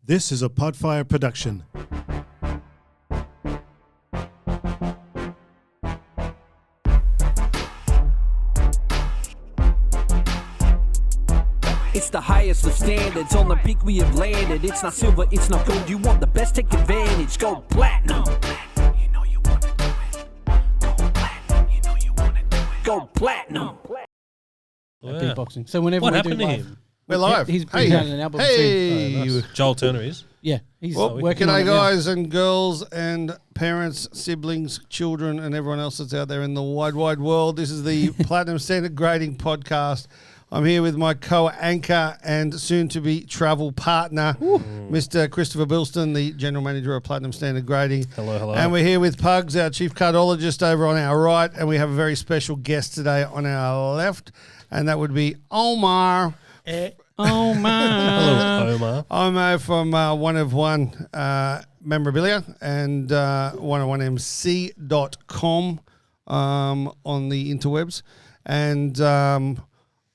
This is a Podfire production. It's the highest of standards, on the peak we have landed. It's not silver, it's not gold, you want the best, take advantage. Go platinum. You know you wanna do it. Go platinum, you know you wanna do it. Go platinum. Wow. Beatboxing. So whenever What we happened do to live, him? We're live. He's putting out an album soon. Hey. Oh, nice. Joel Turner is. Yeah, he's Well, working on g'day it now. guys and girls and parents, siblings, children and everyone else that's out there in the wide world. This is the Platinum Standard Grading Podcast. I'm here with my co-anchor and soon-to-be travel partner, Mr. Christopher Bilston, the General Manager of Platinum Standard Grading. Hello, hello. And we're here with Pugs, our Chief Cardologist, over on our right. And we have a very special guest today on our left, and that would be Omar. Omar. Hello, Omar. Omar from One of One Memorabilia and 101mc.com on the interwebs. And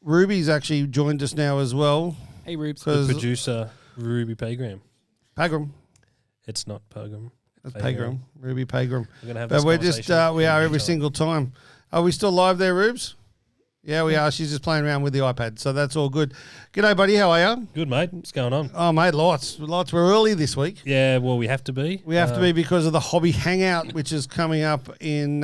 Ruby's actually joined us now as well. Hey, Rubes. The producer, Ruby Pagram. Pagram. It's not Pagram. That's Pagram. Ruby Pagram. We're gonna have But this we're just, conversation we are every time. single time. Are we still live there, Rubes? Yeah, we are. She's just playing around with the iPad, so that's all good. G'day, buddy. How are you? Good, mate. What's going on? Oh, mate, lots. We're early this week. Yeah, well, we have to be. We have to be because of the Hobby Hangout, which is coming up in.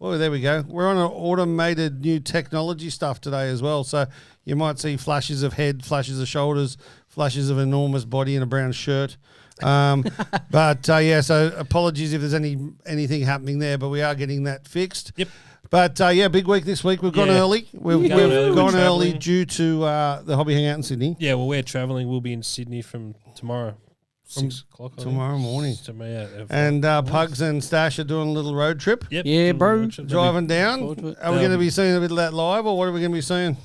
Oh, there we go. We're on an automated new technology stuff today as well. So you might see flashes of head, flashes of shoulders, flashes of enormous body in a brown shirt. But yeah, so apologies if there's anything happening there, but we are getting that fixed. Yep. But yeah, big week this week. We've gone Yeah. early. We've Going early, gone we're early travelling. due to the Hobby Hangout in Sydney. Yeah, well, we're travelling. We'll be in Sydney from tomorrow. 6 o'clock. I think. tomorrow morning. Yeah, And Pugs and Stash are doing a little road trip. yep. Yeah, bro. Driving down. forward to it. Are we going to be seeing a bit of that live, or what are we going to be seeing?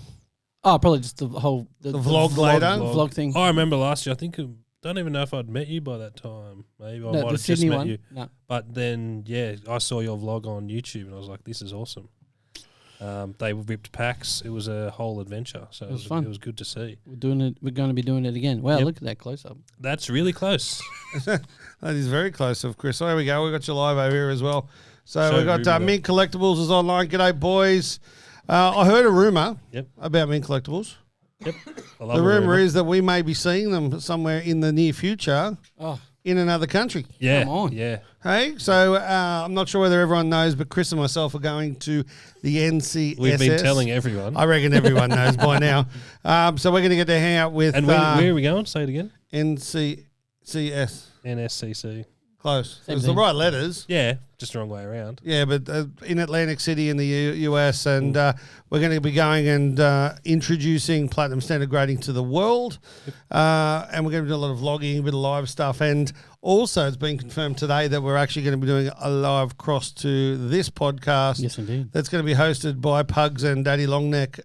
Oh, probably just the whole The vlog later? Vlog thing. I remember last year. I think don't even know if I'd met you by that time. Maybe I might No, have the just Sydney met one. you. No. But then, yeah, I saw your vlog on YouTube and I was like, this is awesome. They ripped packs. It was a whole adventure. So it was fun. It was good to see. We're doing it. We're going to be doing it again. Wow, Yep. look at that close up. That's really close. That is very close of Chris. So there we go. We've got you live over here as well. So Show we've got Ruby Mint Collectibles is online. G'day, boys. I heard a rumour Yep. about Mint Collectibles. Yep. I love The a rumour is that we may be seeing them somewhere in the near future Oh, in another country. Yeah. Come on. Yeah. Hey, so I'm not sure whether everyone knows, but Chris and myself are going to the NCSS. We've been telling everyone. I reckon everyone knows by now. So we're going to get to hang out with And where are we going? Say it again. NCCS. NSCC. Close. Same It's the thing. right letters. Yeah. Just the wrong way around. Yeah, but in Atlantic City in the US, and we're going to be going and introducing Platinum Standard Grading to the world, and we're going to do a lot of vlogging, a bit of live stuff, and also it's been confirmed today that we're actually going to be doing a live cross to this podcast. yes, indeed. That's going to be hosted by Pugs and Daddy Longneck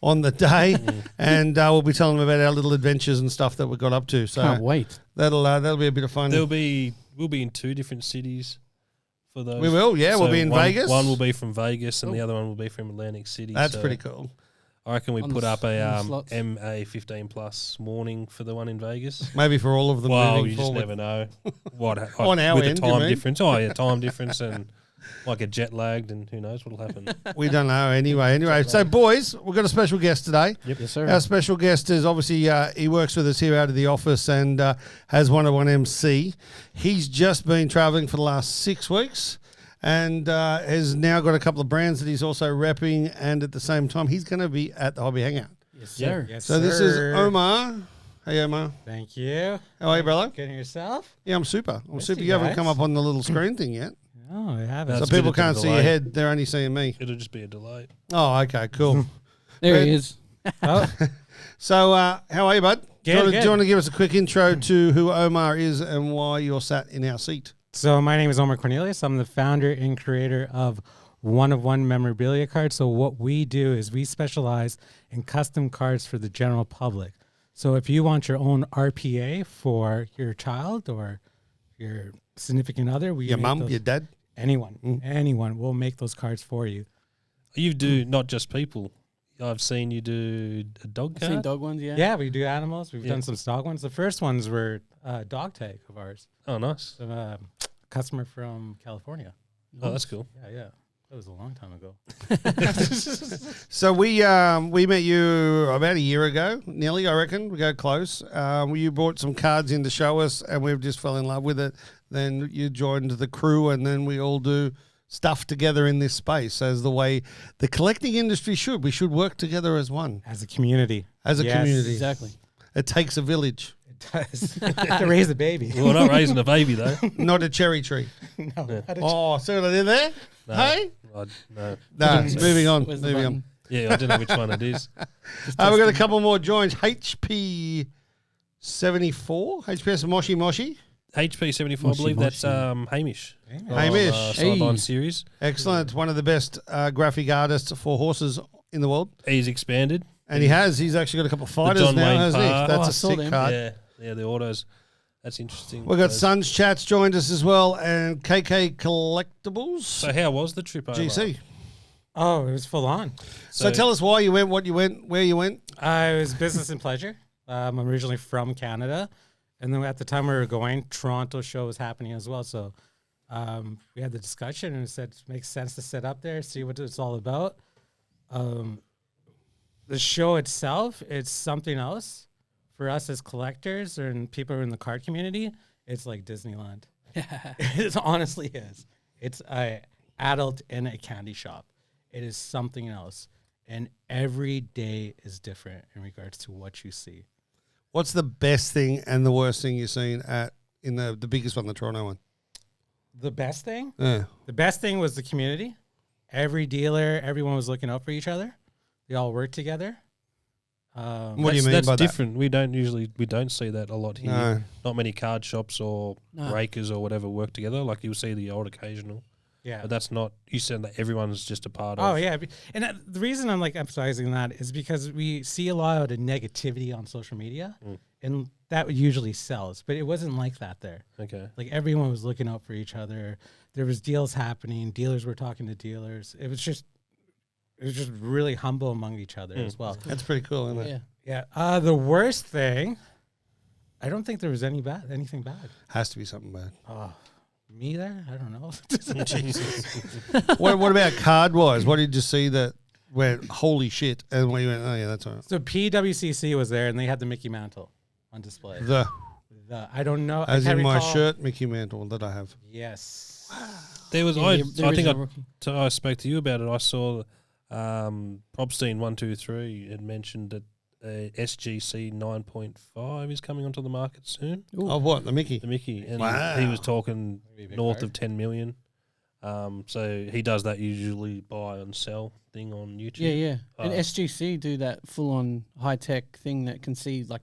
on the day, and we'll be telling them about our little adventures and stuff that we got up to. So Can't wait. that'll be a bit of fun. We'll be in 2 different cities for those. We will, yeah. We'll be in Vegas. One will be from Vegas and the other one will be from Atlantic City. That's So pretty cool. I reckon we On put the up on a the slots. MA 15 plus morning for the one in Vegas. Maybe for all of them Well, moving you just forward. never know what On our with end, the you time mean? difference. Oh yeah, time difference and might get jet lagged and who knows what'll happen. We don't know anyway. So, boys, we've got a special guest today. Yes, sir. Our special guest is obviously, he works with us here out of the office and has 101 MC. He's just been travelling for the last 6 weeks and has now got a couple of brands that he's also repping. And at the same time, he's going to be at the Hobby Hangout. Yes, sir. Yes, So this is Omar. Hey, Omar. Thank you. How are you, brother? Good and yourself? Yeah, I'm super. I'm Yes, super. you You haven't guys. come up on the little screen thing yet. Oh, I haven't. That's So a bit people of a can't see your delay. head. They're only seeing me. It'll just be a delay. Oh, okay, cool. There he is. Oh, So, how are you, bud? Good, do you good. want to give us a quick intro to who Omar is and why you're sat in our seat? so my name is Omar Cornelius. I'm the founder and creator of One of One Memorabilia cards. So what we do is we specialize in custom cards for the general public. So if you want your own RPA for your child or your significant other, Your make mum, those- your dad? anyone will make those cards for you. You do not just people. I've seen you do a dog I've seen card. dog ones, yeah. Yeah, we do animals. We've Yeah. done some stock ones. The first ones were dog tag of ours. Oh, nice. Some customer from California. Oh, that's cool. Yeah. That was a long time ago. So we met you about a year ago, nearly, I reckon. We go close. You brought some cards in to show us, and we just fell in love with it. Then you joined the crew, and then we all do stuff together in this space as the way the collecting industry should. We should work together as one, As a community. as a Yes. community. Exactly. It takes a village, It does. To raise a baby. Well, we're not raising a baby though. not a cherry tree. No. Oh, see what I did there? No, Hey? no. No, moving on. Where's the Moving on. button? Yeah, I don't know which one it is. We've got a couple more joins. HP 74. HPS Moshi Moshi. HP 74, I Moshi, believe that's moshi. Hamish. Hamish. Sideline Hey. series. Excellent. One of the best graphic artists for horses in the world. He's expanded. And he has. He's actually got a couple of fighters John now, Wayne hasn't he? Parr. That's Oh, I a saw sick them. card. Yeah, the autos. That's interesting. We've got Those- Suns Chats joined us as well, and KK Collectibles. So how was the trip over? GC. Oh, it was full on. So tell us why you went, what you went, where you went. It was business and pleasure. I'm originally from Canada. And then at the time we were going, Toronto show was happening as well. So we had the discussion and it said it makes sense to sit up there, see what it's all about. The show itself, it's something else. For us as collectors and people in the card community, it's like Disneyland. It honestly is. It's a adult in a candy shop. It is something else. And every day is different in regards to what you see. What's the best thing and the worst thing you've seen in the biggest one, the Toronto one? The best thing? Yeah. The best thing was the community. Every dealer, everyone was looking out for each other. They all worked together. What do you mean that's by different. We don't see that a lot here. No. Not many card shops or No. breakers or whatever work together. Like you'll see the odd occasional, Yeah. but that's not. You said that everyone's just a part Oh of. yeah, and the reason I'm like emphasizing that is because we see a lot of negativity on social media, and that usually sells. But it wasn't like that there. Okay. Like everyone was looking out for each other. There was deals happening. Dealers were talking to dealers. It was just really humble among each other as well. That's pretty cool, isn't it? Yeah. Yeah. The worst thing, I don't think there was anything bad. Has to be something bad. Me there? I don't know. What about card wise? What did you see that went holy shit? And where you went, oh yeah, that's all right. So PWCC was there, and they had the Mickey Mantle on display. I don't know. As I in can't my recall. shirt, Mickey Mantle that I have. Yes. There was. Yeah, I the think original rookie. I spoke to you about it. I saw Probstein 123 had mentioned that SGC 9.5 is coming onto the market soon. Oh, what? The Mickey? The Mickey, and Wow. he was talking Maybe a big north card. of 10 million. So he does that usually buy and sell thing on YouTube. Yeah. And Oh. SGC do that full on high tech thing that can see like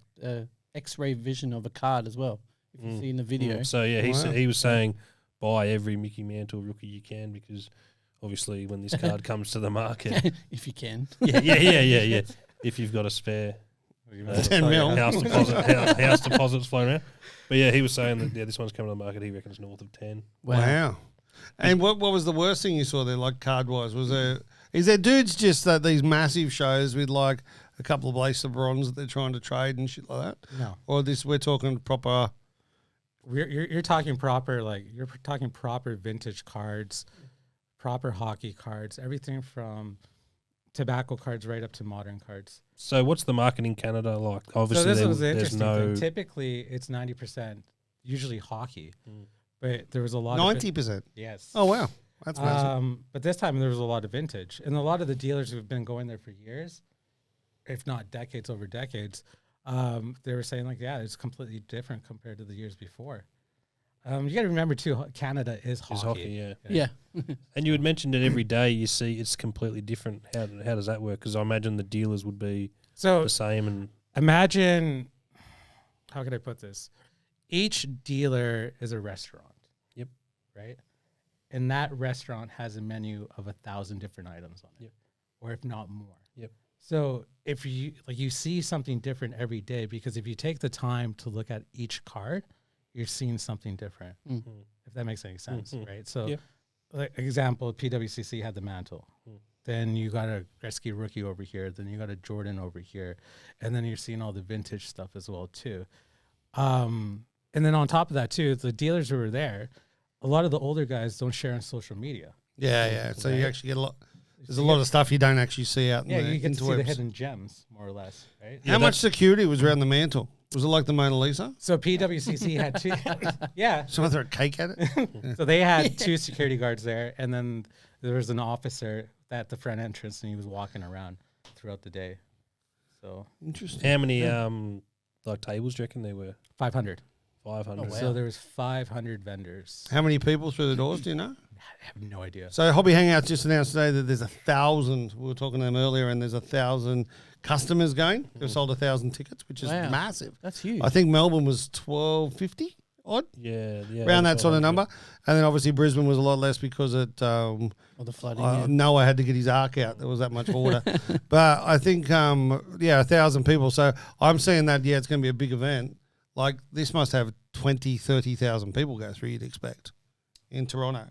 X-ray vision of a card as well. If you see in the video. So yeah, Wow. he was saying buy every Mickey Mantle rookie you can because obviously when this card comes to the market, If you can. yeah. If you've got a spare 10 mil. house deposits flown around. But yeah, he was saying that this one's coming to the market. He reckons north of 10. Wow. And what was the worst thing you saw there, like card wise? Is there dudes just that these massive shows with like a couple of lace of bronze that they're trying to trade and shit like that? No. Or we're talking proper. You're talking proper, like you're talking proper vintage cards, proper hockey cards, everything from tobacco cards right up to modern cards. So what's the market in Canada like? Obviously, So this was the there's interesting no. thing. Typically, it's 90%, usually hockey, but there was a lot of 90%. yes. Oh, wow. That's massive. But this time there was a lot of vintage, and a lot of the dealers who've been going there for years, if not decades over decades, they were saying like, yeah, it's completely different compared to the years before. You got to remember too, Canada is hockey. Is hockey, yeah. Yeah. And you had mentioned that every day you see it's completely different. How does that work? Because I imagine the dealers would be So the same. And imagine, how could I put this? Each dealer is a restaurant. Yep. Right? And that restaurant has a menu of 1,000 different items on it. Yep. Or if not more. Yep. So if you see something different every day, because if you take the time to look at each card, you're seeing something different. If that makes any sense, right? So Yep. like example, PWCC had the mantle. Then you got a Gretzky rookie over here. Then you got a Jordan over here, and then you're seeing all the vintage stuff as well too. And then on top of that too, the dealers who are there, a lot of the older guys don't share on social media. Yeah. So you actually get a lot. There's a lot of stuff you don't actually see out. Yeah, in the you get to see the interwebs. hidden gems more or less, right? How much security was around the mantle? Was it like the Mona Lisa? So PWCC had two. Yeah. Someone threw a cake at it? So they had two security guards there, and then there was an officer at the front entrance, and he was walking around throughout the day. So Interesting. How many like tables do you reckon there were? 500. 500. So there was 500 vendors. How many people through the doors, do you know? I have no idea. So Hobby Hangouts just announced today that there's 1,000, we were talking to them earlier, and there's 1,000 customers going. They've sold 1,000 tickets, which is Wow. massive. That's huge. I think Melbourne was 1,250 odd, Yeah. around that sort of number. And then obviously Brisbane was a lot less because Or the flooding. Noah had to get his ark out. There was that much water. But I think, 1,000 people. So I'm seeing that, it's going to be a big event. Like this must have 20, 30,000 people go through, you'd expect, in Toronto.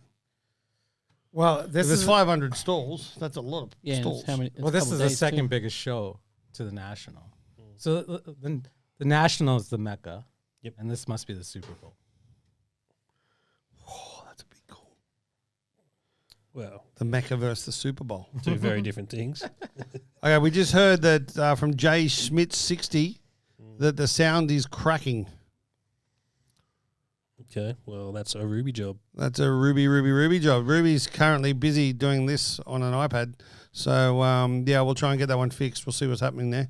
Well, This this is is 500 stalls. That's a lot of Yeah, and stalls. it's how many? well, this is the second biggest show to the national. So the national is the Mecca. Yep. And this must be the Super Bowl. Oh, that's a big call. Well, The Mecca versus the Super Bowl. two very different things. Okay, we just heard that from Jay Schmidt 60 that the sound is cracking. Okay, well, that's a Ruby job. That's a Ruby job. Ruby's currently busy doing this on an iPad. So, we'll try and get that one fixed. We'll see what's happening there.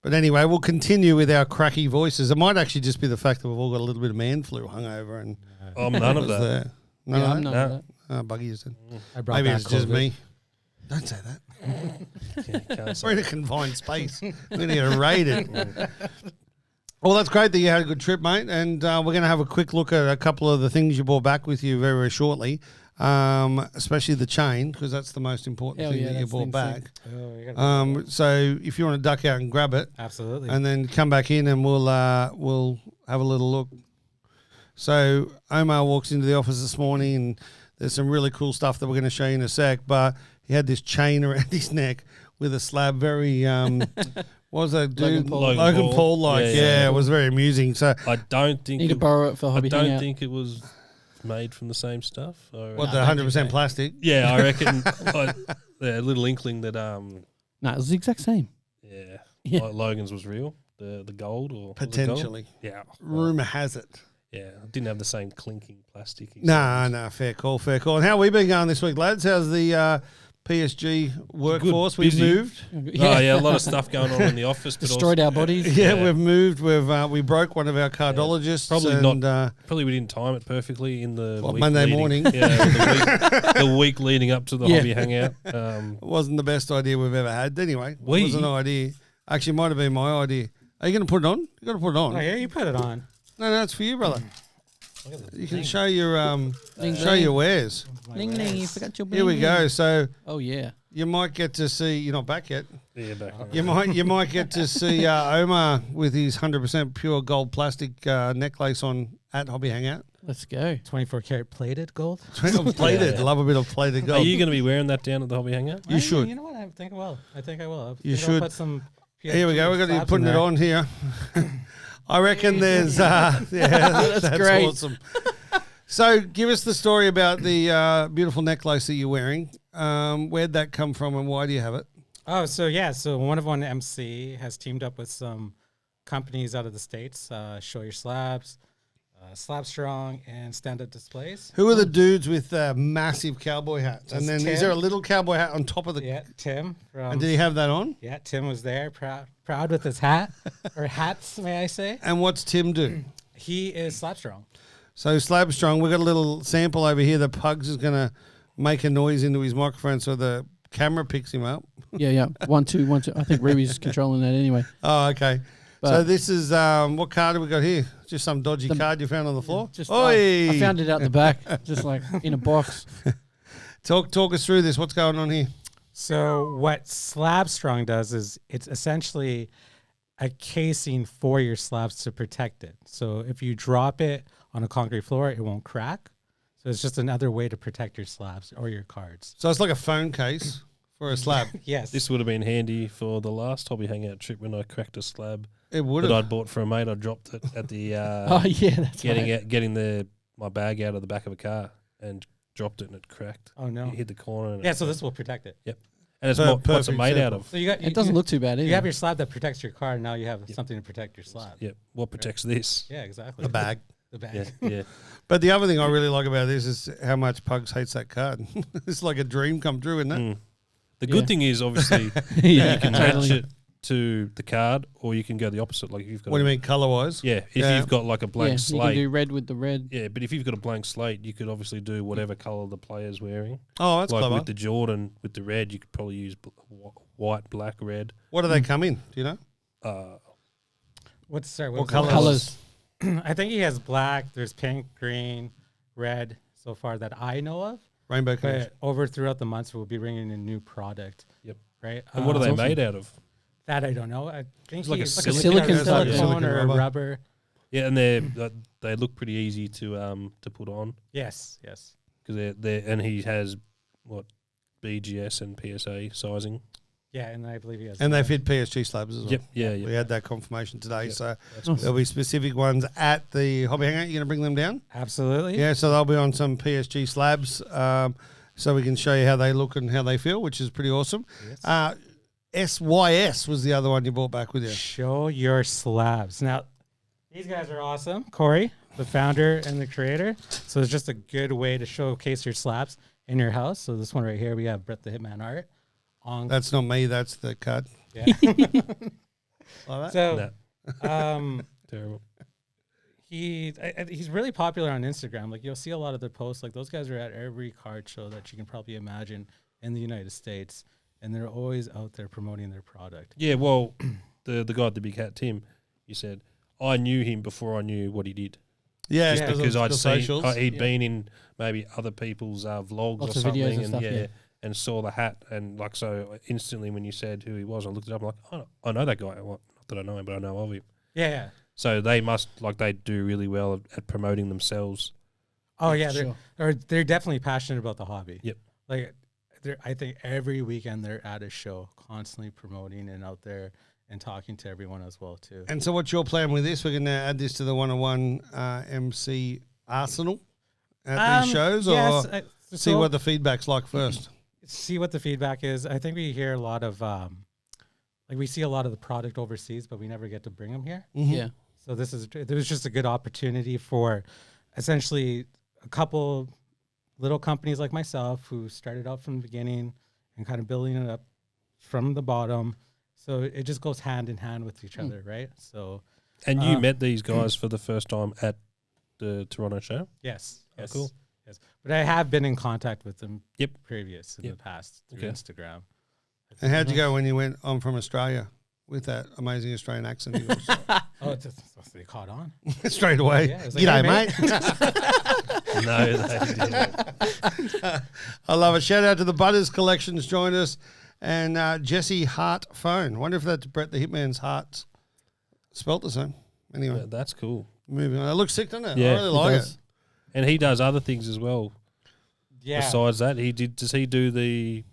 But anyway, we'll continue with our cracky voices. It might actually just be the fact that we've all got a little bit of man flu hungover. And I'm none of was that. there. No, Yeah, I'm not no. that. Buggy is then. I brought Maybe back it's just COVID. me. Don't say that. Can't say We're in a confined space. We're going to get raided. Well, that's great that you had a good trip, mate. And we're going to have a quick look at a couple of the things you brought back with you very, very shortly, especially the chain, because that's the most important Hell thing yeah, that you that's the brought thing. back. Oh, you gotta So if you want to duck out and grab it, absolutely. and then come back in and we'll have a little look. So Omar walks into the office this morning and there's some really cool stuff that we're going to show you in a sec, but he had this chain around his neck with a slab, very, what was that dude? Logan Paul. Like, Yeah. it was very amusing. So I don't think Need to borrow it for I Hobby don't Hangout. think it was made from the same stuff. what, the 100% plastic? Yeah, I reckon a little inkling that No, it was the exact same. Yeah. like Logan's was real, the gold or was it gold? Potentially. Yeah. Rumour has it. Yeah, it didn't have the same clinking plastic. No, fair call. And how have we been going this week, lads? How's the PSG workforce? We've busy. moved. Oh yeah, a lot of stuff going on in the office. But Destroyed our bodies. Yeah, Yeah. we've moved. We broke one of our cardiologists. Probably and, Probably we didn't time it perfectly in the What, week Monday leading- morning? Yeah, the week leading up to the Yeah. Hobby Hangout. It wasn't the best idea we've ever had. Anyway, it We- was an idea. Actually, it might have been my idea. Are you going to put it on? You got to put it on. Oh, yeah, you put it on. No, it's for you, brother. You can show your Ding, show ding. your wares. Ding, ding, you forgot your Here we bling. go. So Oh, yeah. you might get to see. You're not back yet. Yeah, back on. You might get to see Omar with his 100% pure gold plastic necklace on at Hobby Hangout. Let's go. 24 karat plated gold. Plated. Yeah. Love a bit of plated Are gold. you going to be wearing that down at the Hobby Hangout? You should. You know what? I think I will. I think I will. You think should. I'll put some Here we go. We're going to be slabs putting in it there. on here. I reckon there's. That's great. awesome. So, give us the story about the beautiful necklace that you're wearing. Where'd that come from, and why do you have it? Oh, so yeah. So One of One MC has teamed up with some companies out of the States, Show Your Slabs, Slab Strong, and Stand Up Displays. Who are the dudes with massive cowboy hats? And That's then is Tim. there a little cowboy hat on top of the? Yeah, Tim. From, And did he have that on? yeah, Tim was there, proud with his hat, or hats, may I say. And what's Tim do? He is Slab Strong. So Slab Strong, we've got a little sample over here. The Pugs is going to make a noise into his microphone so the camera picks him up. Yeah. 1, 2, 1, 2. I think Ruby's controlling that anyway. Oh, okay. So But- this is, what card have we got here? Just some dodgy card you found on the floor? Just Oi! I found it out the back, just like in a box. Talk us through this. What's going on here? So what Slab Strong does is it's essentially a casing for your slabs to protect it. So if you drop it on a concrete floor, it won't crack. So it's just another way to protect your slabs or your cards. So it's like a phone case for a slab. Yes. This would have been handy for the last hobby hangout trip when I cracked a slab It would that have. I'd bought for a mate. I dropped it at the Oh yeah, that's right. getting my bag out of the back of a car and dropped it and it cracked. Oh no. It hit the corner. And Yeah, so this will protect it. and it's Per- what's it perfect made out example. of? So you got It doesn't look too bad either. You have your slab that protects your car, and now you have something to protect your slab. Yep. What protects this? Yeah, exactly. A bag. The bag. Yeah, yeah. But the other thing I really like about this is how much Pugs hates that card. It's like a dream come true, isn't it? Mm. The good thing is obviously Yeah, you can totally. match it to the card, or you can go the opposite. Like if you've got What do you mean, colour wise? Yeah, if Yeah. you've got like a Yeah, blank you can slate. do red with the red. Yeah, but if you've got a blank slate, you could obviously do whatever colour the player's wearing. Oh, that's like clever. with the Jordan, with the red, you could probably use white, black, red. What do they come in? Do you know? What What colours? colours? I think he has black. There's pink, green, red so far that I know of. Rainbow colours. But over throughout the months, we'll be bringing a new product. Yep. Right. And what are they awesome. made out of? That I don't know. I think It's like a he's silicone. silicone, Silicone or rubber. a rubber. Yeah, and they look pretty easy to put on Yes. Yes. because they're and he has what BGS and PSA sizing. Yeah, and I believe he has. And they that. fit PSG slabs as well. Yep. Yeah. Yeah. We had that confirmation today. Yep. So That's cool. there'll be specific ones at the Hobby Hangout. You're going to bring them down? Absolutely. Yeah, so they'll be on some PSG slabs, so we can show you how they look and how they feel, which is pretty awesome. Yes. SYS was the other one you brought back with you. Show your slabs. Now, these guys are awesome. Corey, the founder and the creator. So it's just a good way to showcase your slabs in your house. So this one right here, we have Brett the Hitman art. On That's not me, that's the card. yeah. Like that? So No. Terrible. he's really popular on Instagram. Like you'll see a lot of their posts. Like those guys are at every card show that you can probably imagine in the United States, and they're always out there promoting their product. Yeah. Well, the guy at the big hat, Tim, he said I knew him before I knew what he did. Yeah, Yeah. Because I'd the seen socials. he'd been in maybe other people's vlogs Lots or of something, videos and and stuff, yeah. and saw the hat, and like so instantly when you said who he was, I looked it up. I'm like, oh, I know that guy. Well, not that I know him, but I know of him. Yeah. So they must they do really well at promoting themselves. Oh yeah, Sure. they're definitely passionate about the hobby. Yep. Like I think every weekend they're at a show, constantly promoting and out there and talking to everyone as well too. And so what's your plan with this? We're going to add this to the 101 MC Arsenal at these shows, yes, or see so what the feedback's like first? see what the feedback is. I think we hear a lot of we see a lot of the product overseas, but we never get to bring them here. Yeah. So there was just a good opportunity for essentially a couple little companies like myself who started out from the beginning and kind of building it up from the bottom. So it just goes hand in hand with each other, right? So And you met these guys for the first time at the Toronto show. yes, Oh, yes, cool. yes. But I have been in contact with them Yep. previous in Yep. the past through Okay. Instagram. And how'd you go when you went, I'm from Australia, with that amazing Australian accent of yours? Oh, they caught on. Straight away. Yeah, it was like, G'day, hey, mate. No, they didn't. I love it. Shout out to the Butters Collections joined us. And Jesse Hart Phone. Wonder if that's Brett the Hitman's Heart spelt the same. Anyway, That's cool. moving on. It looks sick, doesn't it? Yeah, I really it like does. And he does other things as well. Yeah. Besides that, does he do the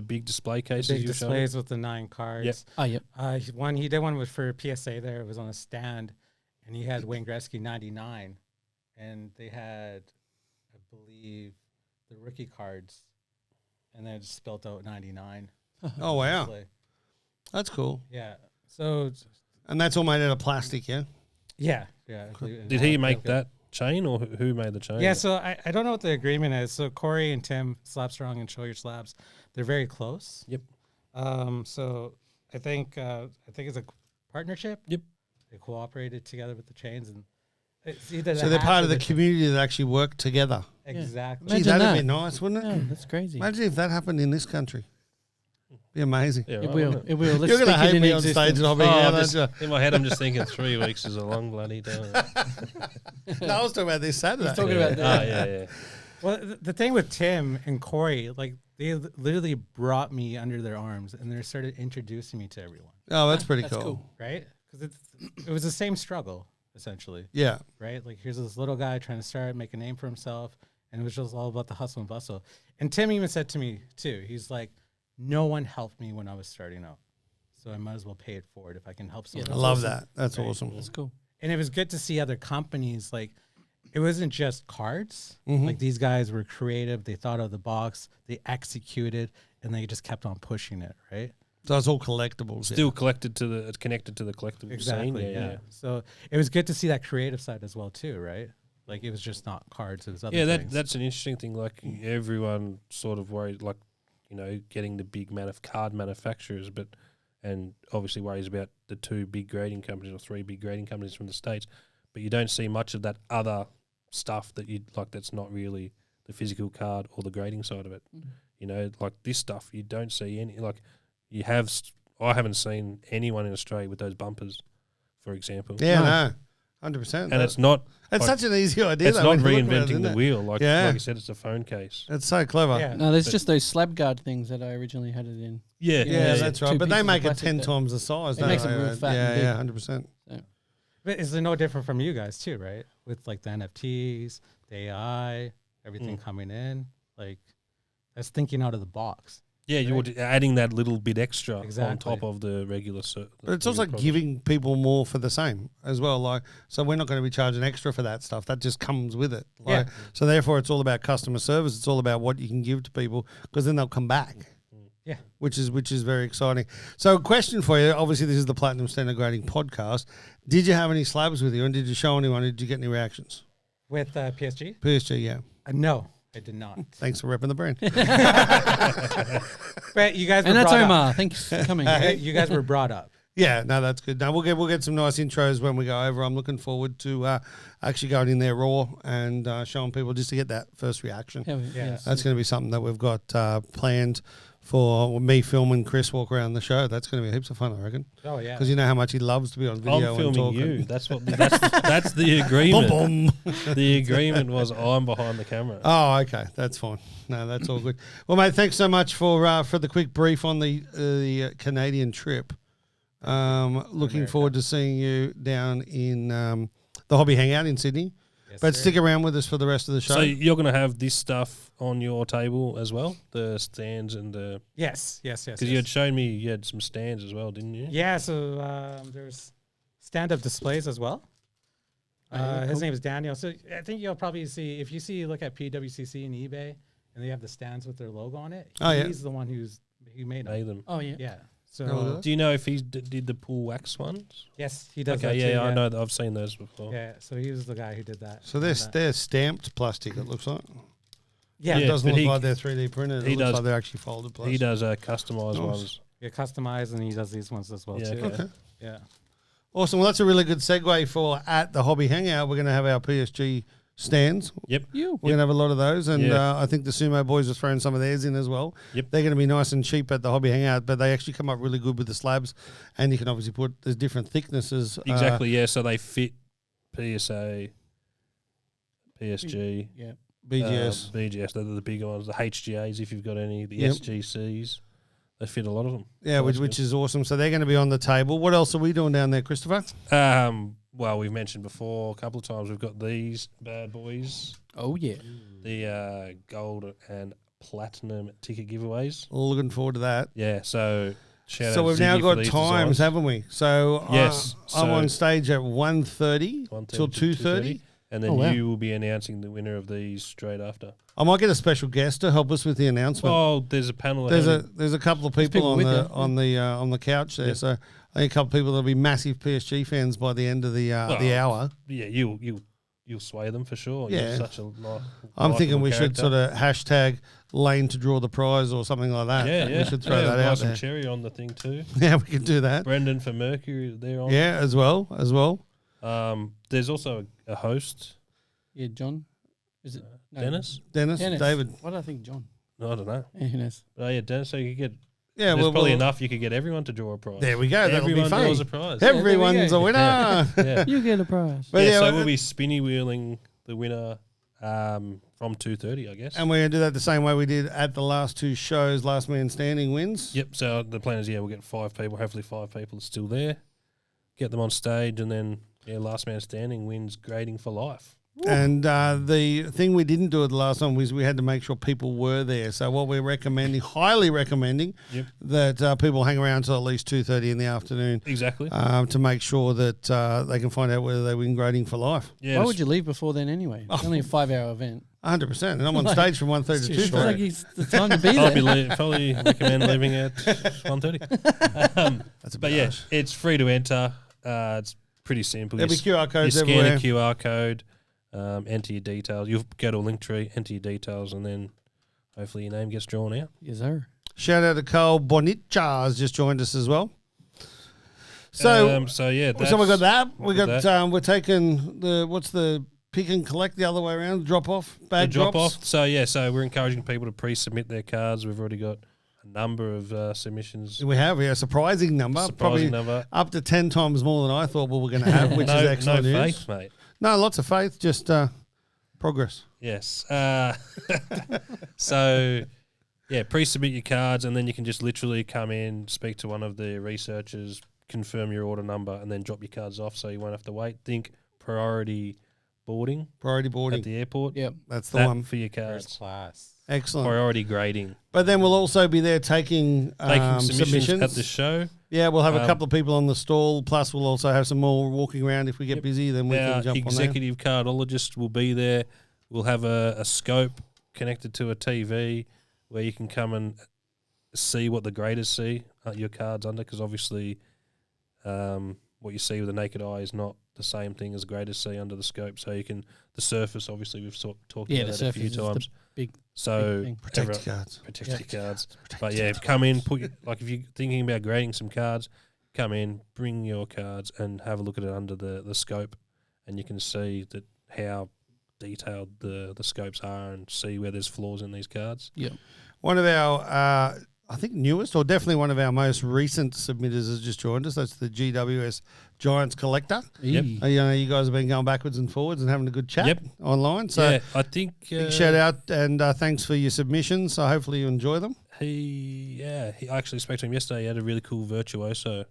big display cases Big you showed? displays with the 9 cards. Yep. Oh, yep. He did one with for PSA there. It was on a stand, and he had Wayne Gretzky 99, and they had, I believe, the rookie cards, and then it just spelled out 99. it. Oh, wow. Display. That's cool. Yeah. So And that's all made out of plastic, yeah? yeah. I believe- Did he make that chain, or who made the chain? Yeah, so I don't know what the agreement is. So Corey and Tim, Slab Strong and Show Your Slabs, they're very close. Yep. So I think it's a partnership. Yep. They cooperated together with the chains, and it's either So they're part of the community that actually work together. exactly. Gee, Imagine that'd that. be nice, wouldn't it? Yeah, that's crazy. Imagine if that happened in this country. Be amazing. Yeah, It right, will. wouldn't it? It will. Let's You're going to speak it hate in me on existence. stage and I'll be Oh, out, just- aren't in my head, I'm just thinking 3 weeks is a long bloody time. you? No, I was talking about this Saturday. He's talking about that. Yeah. Well, the thing with Tim and Corey, like they literally brought me under their arms, and they started introducing me to everyone, Oh, that's pretty That's cool. cool. right? Because it was the same struggle essentially, Yeah. right? Like here's this little guy trying to start make a name for himself, and it was just all about the hustle and bustle. And Tim even said to me too, he's like, "No one helped me when I was starting out, so I might as well pay it forward if I can help someone." I love that. That's Right. awesome. That's cool. And it was good to see other companies like. It wasn't just cards. Mhm. Like these guys were creative. They thought out of the box. They executed, and they just kept on pushing it. Right. So it's all collectibles. Still connected to the collectible scene. Yeah. So it was good to see that creative side as well too, right? Like it was just not cards; it was other Yeah, things. that's an interesting thing. Like everyone sort of worried, like getting the big card manufacturers, and obviously worries about the two big grading companies or three big grading companies from the States, but you don't see much of that other stuff that you like. That's not really the physical card or the grading side of it. Like this stuff, you don't see any. Like you have, I haven't seen anyone in Australia with those bumpers, for example. Yeah, no, 100%. And it's not. It's like, such an easy idea. it's though, not when you look at it, reinventing isn't the it? wheel. Like Yeah. you said, it's a phone case. It's so clever. Yeah. No, there's But- just those slab guard things that I originally had it in. Yeah, Yeah, Yeah, that's two right. But they pieces of make it plastic 10 that- times the size. It don't makes they? it real fat and Yeah, big. 100%. But it's no different from you guys too, right? With like the NFTs, the AI, everything coming in. Like that's thinking out of the box. Yeah, you're adding that little bit extra on Exactly. top of the regular. But it's also giving people more for the same as well. Like, so we're not going to be charging extra for that stuff. That just comes with it. Like, Yeah. So therefore, it's all about customer service. It's all about what you can give to people because then they'll come back. Yeah. Which is very exciting. So, a question for you. Obviously, this is the Platinum Standard Grading podcast. Did you have any slabs with you, and did you show anyone? Did you get any reactions? With PSG? PSG, yeah. No, I did not. Thanks for repping the brand. But you guys were And that's brought up. Omar. Thanks for coming. You guys were brought up. Yeah, no, that's good. No, we'll get some nice intros when we go over. I'm looking forward to actually going in there raw and showing people just to get that first reaction. Yeah. That's going to be something that we've got planned for me filming Chris walk around the show. That's going to be heaps of fun, I reckon. Oh yeah. Because you know how much he loves to be on video I'm and filming talking. you. That's what. That's the agreement. Boom, boom. The agreement was I'm behind the camera. Oh, okay, that's fine. No, that's all good. Well, mate, thanks so much for the quick brief on the Canadian trip. Looking forward to seeing you down in the Hobby Hangout in Sydney. Yes, But sir. stick around with us for the rest of the show. So you're going to have this stuff on your table as well, the stands and the. Yes. Because you had shown me you had some stands as well, didn't you? Yeah, so there's stand-up displays as well. His name is Daniel. So I think you'll probably see, if you look at PWCC and eBay, and they have the stands with their logo on it. Oh, yeah. He's the one who made Made them. them. Oh, yeah. Yeah. So Oh, Do you know if he did the pool wax ones? yes, he does. Okay, that yeah, too, I know that. I've seen those before. Yeah, so he was the guy who did that. So And, they're stamped plastic, it looks like. yeah, It Yeah, doesn't but look he- like they're 3D printed. It he looks does- like they're actually folded plastic. He does customized Nice. ones. yeah, customized, and he does these ones as well Yeah, too. okay. Okay. Yeah. Awesome. Well, that's a really good segue for at the Hobby Hangout. We're going to have our PSG stands. Yep. We're going to have a lot of those. And Yeah. I think the Sumo boys are throwing some of theirs in as well. Yep. They're going to be nice and cheap at the Hobby Hangout, but they actually come up really good with the slabs. And you can obviously put, there's different thicknesses. Exactly, yeah. So they fit PSA, PSG, Yeah. BGS. BGS, they're the bigger ones. The HGAs, if you've got any, the Yep. SGCs, they fit a lot of them. Yeah, which is awesome. So they're going to be on the table. What else are we doing down there, Christopher? Well, we've mentioned before a couple of times, we've got these bad boys, Oh, yeah. the gold and platinum ticket giveaways. Looking forward to that. Yeah, so shout out So we've Ziggy now for got these times, designs. haven't we? So Yes, I'm so- on stage at 1:30 till 2:30. And then Oh, wow. you will be announcing the winner of these straight after. I might get a special guest to help us with the announcement. Oh, there's a panel. There's ahead a couple of people, people on with the you. on the couch there. Yeah. So I think a couple of people that'll be massive PSG fans by the end of the hour. Yeah, you'll sway them for sure. Yeah. You're such a I'm thinking we likeable should sort of hashtag lane to draw the prize or something like that. Yeah, yeah. We should throw Yeah, that buy out some there. cherry on the thing too. Yeah, we can do that. Brendan for Mercury, they're on. Yeah, as well. There's also a host, Yeah, John. Is it? No. Dennis. Dennis, Dennis. David. What do I think, John? No, I don't know. Yeah, who knows? Oh yeah, Dennis. So you could get. Yeah, There's well, probably well, enough. You could get everyone to draw a prize. There we go. That'll be Everyone funny. draws a prize. Everyone's go. a winner. Yeah. You get a prize. But yeah, yeah, so well, we'll be spinny wheeling the winner from 2:30, I guess. and we're going to do that the same way we did at the last two shows. Last man standing wins. Yep. So the plan is, we'll get 5 people. Hopefully, 5 people are still there. Get them on stage, and then last man standing wins grading for life. And the thing we didn't do it the last time was we had to make sure people were there. So what we're recommending, highly recommending, that people hang around till at least 2:30 in the afternoon. Exactly. To make sure that they can find out whether they win grading for life. Yeah. Why would you leave before then anyway? It's only a 5-hour event. 100%. And I'm on stage from 1:30 to It's 2:30. like it's the time to be I'll there. be probably recommend leaving at 1:30. That's a But bit yeah, harsh. it's free to enter. It's pretty simple. There'll be QR codes you scan everywhere. a QR code, enter your details. You'll go to a link tree, enter your details, and then hopefully your name gets drawn out. Yes, sir. Shout out to Cole Bonicha has just joined us as well. So, So yeah, so we got that. We got got that. we're taking the pick and collect the other way around, drop off, the bag drop drops. off. So yeah, so we're encouraging people to pre-submit their cards. We've already got a number of submissions. We have a surprising number, Surprising probably number. up to 10 times more than I thought we were going to have, which no, is excellent no news. faith, mate. No, lots of faith, just progress. Yes. So, yeah, pre-submit your cards, and then you can just literally come in, speak to one of the researchers, confirm your order number, and then drop your cards off, so you won't have to wait. Think priority boarding Priority at boarding. the airport. Yep. That's the That one. for your First cards. class. Excellent. Priority grading. But then we'll also be there taking Submissions at the show. Yeah, we'll have a couple of people on the stall. Plus, we'll also have some more walking around. If we get busy, then we Our can jump on there. executive cardologist will be there. We'll have a scope connected to a TV where you can come and see what the graders see your cards under, because obviously what you see with the naked eye is not the same thing as graders see under the scope. So you can, the surface, obviously we've talked Yeah, about the that a surface few is the times. big So thing. Protect everyone- your cards. protect your cards. But yeah, come in, like if you're thinking about grading some cards, come in, bring your cards and have a look at it under the scope, and you can see that how detailed the scopes are and see where there's flaws in these cards. Yep. One of our, I think, newest or definitely one of our most recent submitters has just joined us. That's the GWS Giants Collector. Yep. Eee. You know, you guys have been going backwards and forwards and having a good chat Yep. online. So yeah, I think big shout out and thanks for your submissions. So hopefully you enjoy them. I actually spoke to him yesterday. He had a really cool virtuoso.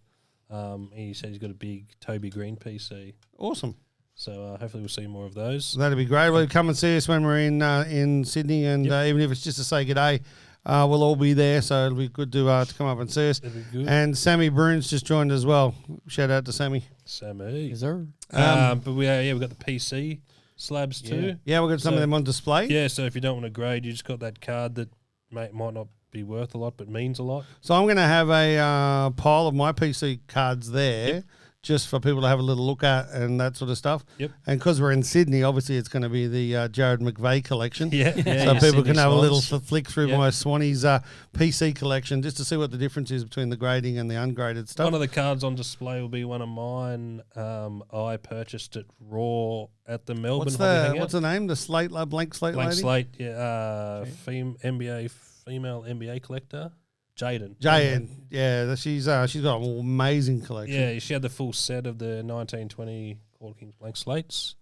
He said he's got a big Toby Green PC. Awesome. So hopefully we'll see more of those. So that'd be great. Well, come and see us when we're in Sydney, and even if it's just to say good day, we'll all be there. So it'll be good to come up and see us. That'd be good. And Sammy Bruins just joined as well. Shout out to Sammy. Sammy. Yes, sir. But we've got the PC slabs too. Yeah, we've got some of So- them on display. Yeah, so if you don't want to grade, you just got that card that might not be worth a lot but means a lot. So I'm going to have a pile of my PC cards there. Just for people to have a little look at and that sort of stuff. Yep. And because we're in Sydney, obviously it's going to be the Jared McVeigh collection. Yeah. So your people Sydney can have a little Swans. flick through Yep. my Swannies PC collection just to see what the difference is between the grading and the ungraded stuff. One of the cards on display will be one of mine. I purchased it raw at the Melbourne What's Hobby the Hangout. what's the name? The slate blank slate Blank lady? slate, yeah. Female NBA collector, Jaden. Jayen. Yeah, she's got an amazing collection. Yeah, she had the full set of the 1920 Court Kings blank slates.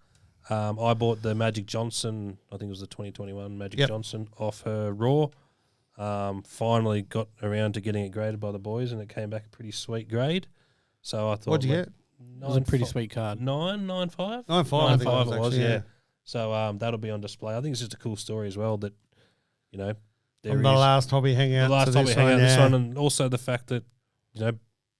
I bought the Magic Johnson, I think it was the 2021 Magic Yep. Johnson, off her raw. Finally got around to getting it graded by the boys, and it came back a pretty sweet grade. So I thought, What'd you get? It was a pretty sweet card. 9.95. 9.5, I think 9.5 it was it was, actually, yeah. yeah. So that'll be on display. I think it's just a cool story as well that, there From the is- last hobby hangout. the last to time we this hang one, out this yeah. one, and also the fact that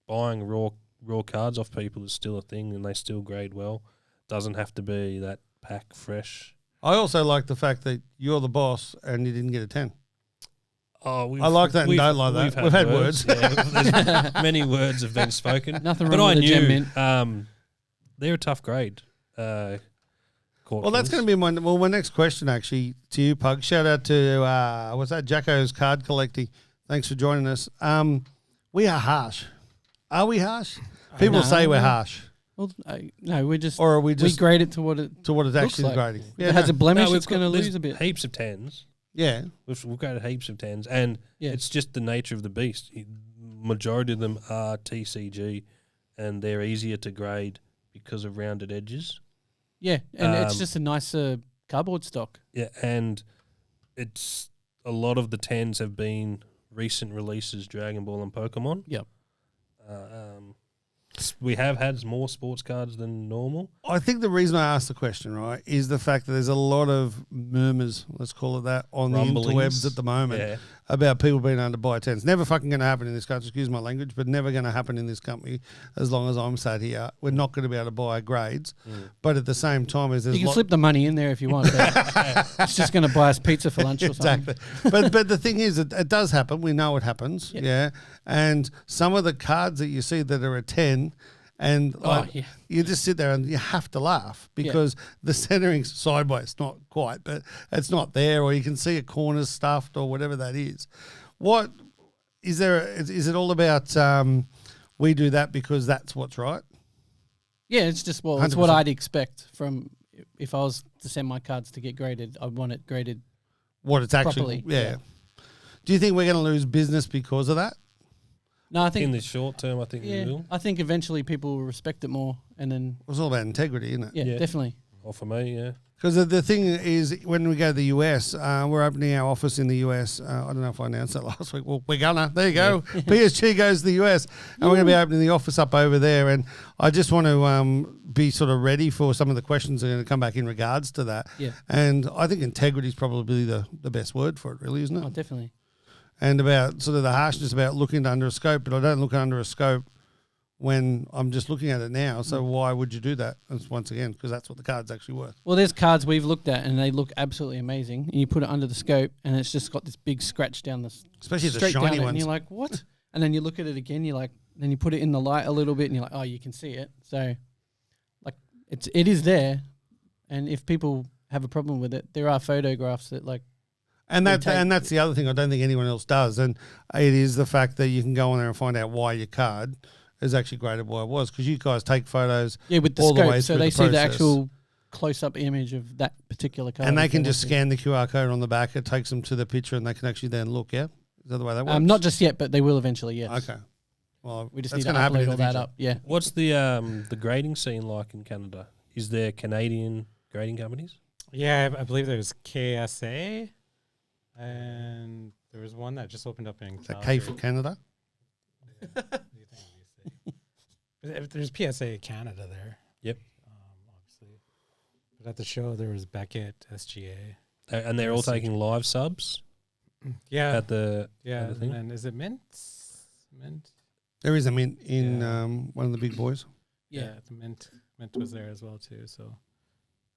buying raw cards off people is still a thing, and they still grade well. Doesn't have to be that pack fresh. I also like the fact that you're the boss and you didn't get a 10. Oh, I like that and don't like that. We've had words. Yeah, there's many words have been spoken. Nothing but wrong I with a gem knew mint. they're a tough grade. Well, that's going to be my next question actually to you, Pug. Shout out to what's that? Jacko's Card Collecting. Thanks for joining us. We are harsh. Are we harsh? People No. say we're harsh, Well, no, we just or are we we just grade it to what it to what it's looks actually like. grading? If it has a blemish, it's going to there's lose a bit. Heaps of 10s. yeah. We've graded heaps of 10s, and Yeah. it's just the nature of the beast. Majority of them are TCG, and they're easier to grade because of rounded edges. Yeah, and it's Um, just a nicer cardboard stock. Yeah, and it's a lot of the 10s have been recent releases, Dragon Ball and Pokemon. Yep. We have had more sports cards than normal. I think the reason I asked the question, right, is the fact that there's a lot of murmurs, let's call it that, on Rumblings. the interwebs at the moment Yeah. about people being able to buy 10s. Never fucking going to happen in this country, excuse my language, but never going to happen in this company as long as I'm sat here. We're not going to be able to buy grades. But at the same time, as there's You can slip the money in there if you want. But it's just going to buy us pizza for lunch or something. Exactly. but the thing is, it does happen. We know it happens. Yeah. And some of the cards that you see that are a 10, and you just sit there and you have to laugh because the centering's sideways, not quite, but it's not there, or you can see a corner stuffed or whatever that is. What is there? Is it all about we do that because that's what's right? Yeah, it's just it's what I'd expect from if I was to send my cards to get graded. I'd want it graded what it's actually. properly. Yeah. Do you think we're going to lose business because of that? No, I think In the short term, I think we will. I think eventually people will respect it more, and then It's all about integrity, isn't it? yeah. Definitely. Or for me, yeah. Because the thing is, when we go to the US, we're opening our office in the US. I don't know if I announced that last week. Well, we're gonna. There you go. PSG goes to the US, and we're going to be opening the office up over there. And I just want to be sort of ready for some of the questions that are going to come back in regards to that. Yeah. And I think integrity is probably the best word for it, really, isn't it? Oh, definitely. And about sort of the harshness about looking under a scope, but I don't look under a scope when I'm just looking at it now. So why would you do that? That's once again, because that's what the card's actually worth. Well, there's cards we've looked at, and they look absolutely amazing. And you put it under the scope, and it's just got this big scratch down the Especially the straight shiny down it, ones. and you're like, what? And then you look at it again, you're like, then you put it in the light a little bit, and you're like, oh, you can see it. So, like, it is there, and if people have a problem with it, there are photographs that like. And that's the other thing I don't think anyone else does, and it is the fact that you can go on there and find out why your card is actually graded why it was, because you guys take photos with the all the way scope, so through they the see the process. actual close-up image of that particular card. And they if can want just to. scan the QR code on the back. It takes them to the picture, and they can actually then look. Yeah, is that the way that works? Not just yet, but they will eventually. Yes. Okay. Well, We just that's need to gonna happen in upload the all that future. up. Yeah. What's the grading scene like in Canada? Is there Canadian grading companies? Yeah, I believe there's KSA, and there was one that just opened up in Is that K for Canada? There's PSA Canada there. Yep. Obviously. But at the show, there was Beckett, SGA. And they're all taking live subs Yeah. at the thing? And is it Mint? Mint? There is a mint in one of the big boys. Yeah, the Mint was there as well, too. So,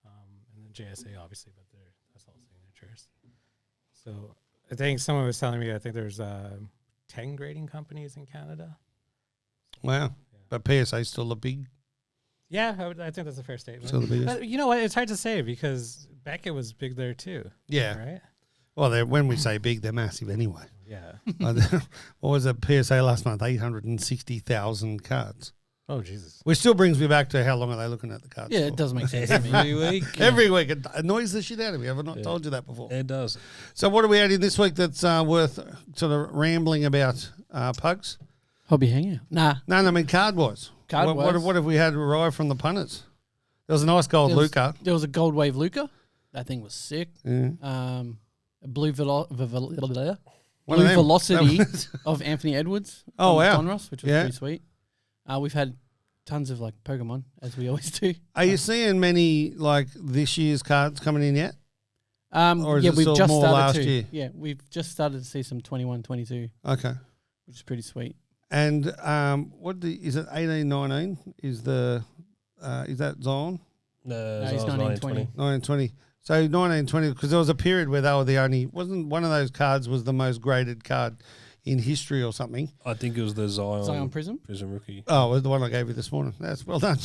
and then JSA, obviously, but that's all signatures. So I think someone was telling me, I think there's 10 grading companies in Canada. Wow. But PSA is still a big. Yeah, I think that's a fair statement. Still the biggest. But you know what? It's hard to say because Beckett was big there too. Yeah. Right? Well, when we say big, they're massive anyway. Yeah. What was it? PSA last month? 860,000 cards. Oh, Jesus. Which still brings me back to how long are they looking at the cards? Yeah, for? it does make sense to me. Every week. Every week. It annoys the shit out of me. Have I not told you that before? It does. So what are we adding this week that's worth sort of rambling about, Pugs? Hobby hangout. Nah. No, I mean card-wise. Card-wise. What have we had arrive from the punters? There was a nice gold Luca. There was a gold wave Luca. That thing was sick. Yeah. A blue One of them. velocity of Anthony Edwards. Oh, wow. Donruss, which was pretty sweet. We've had tons of like Pokemon, as we always do. Are you seeing many like this year's cards coming in yet? Or is yeah, it we've still just more started last to. year? Yeah, we've just started to see some 21, 22, Okay. which is pretty sweet. And is it 18-19? Is that Zion? No, he's 1920. 19-20. So 19-20, because there was a period where they were the only, wasn't one of those cards was the most graded card in history or something. I think it was the Zion Prism? Prism rookie. Oh, it was the one I gave you this morning. That's well done.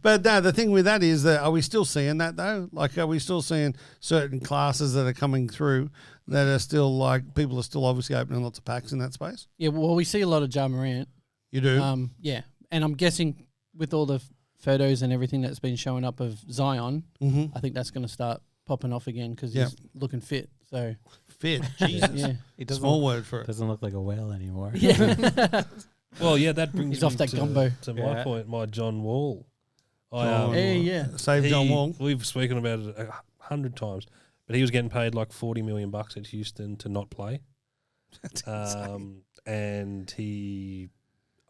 But no, the thing with that is that are we still seeing that though? Like, are we still seeing certain classes that are coming through that are still like, people are still obviously opening lots of packs in that space? Yeah, well, we see a lot of Ja Morant. You do? Yeah, and I'm guessing with all the photos and everything that's been showing up of Zion, I think that's going to start popping off again because he's looking fit. So Fit. Jesus. yeah, He doesn't Small word for it. doesn't look like a whale anymore. Well, yeah, that brings He's me off that to, gumbo. to my point, my John Wall. Hey, yeah. Save John Wong. We've spoken about it 100 times, but he was getting paid like $40 million at Houston to not play. And he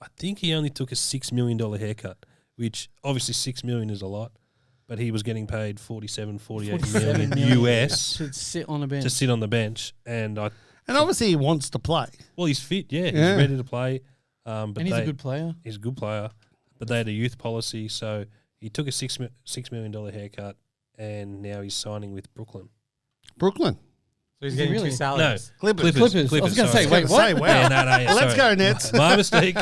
I think he only took a $6 million haircut, which obviously $6 million is a lot, but he was getting paid 48 million US to sit on a bench. to sit on the bench, and obviously he wants to play. well, he's fit, he's Yeah. ready to play. But and he's a good player. He's a good player, but they had a youth policy, so he took a $6 million haircut, and now he's signing with Brooklyn. Brooklyn. So he's Is he getting really? two salaries. Clippers. Clippers. I was going to say, sorry. wait, what? Say, wow. Yeah, no, yeah, Let's sorry. go, Nets. My mistake.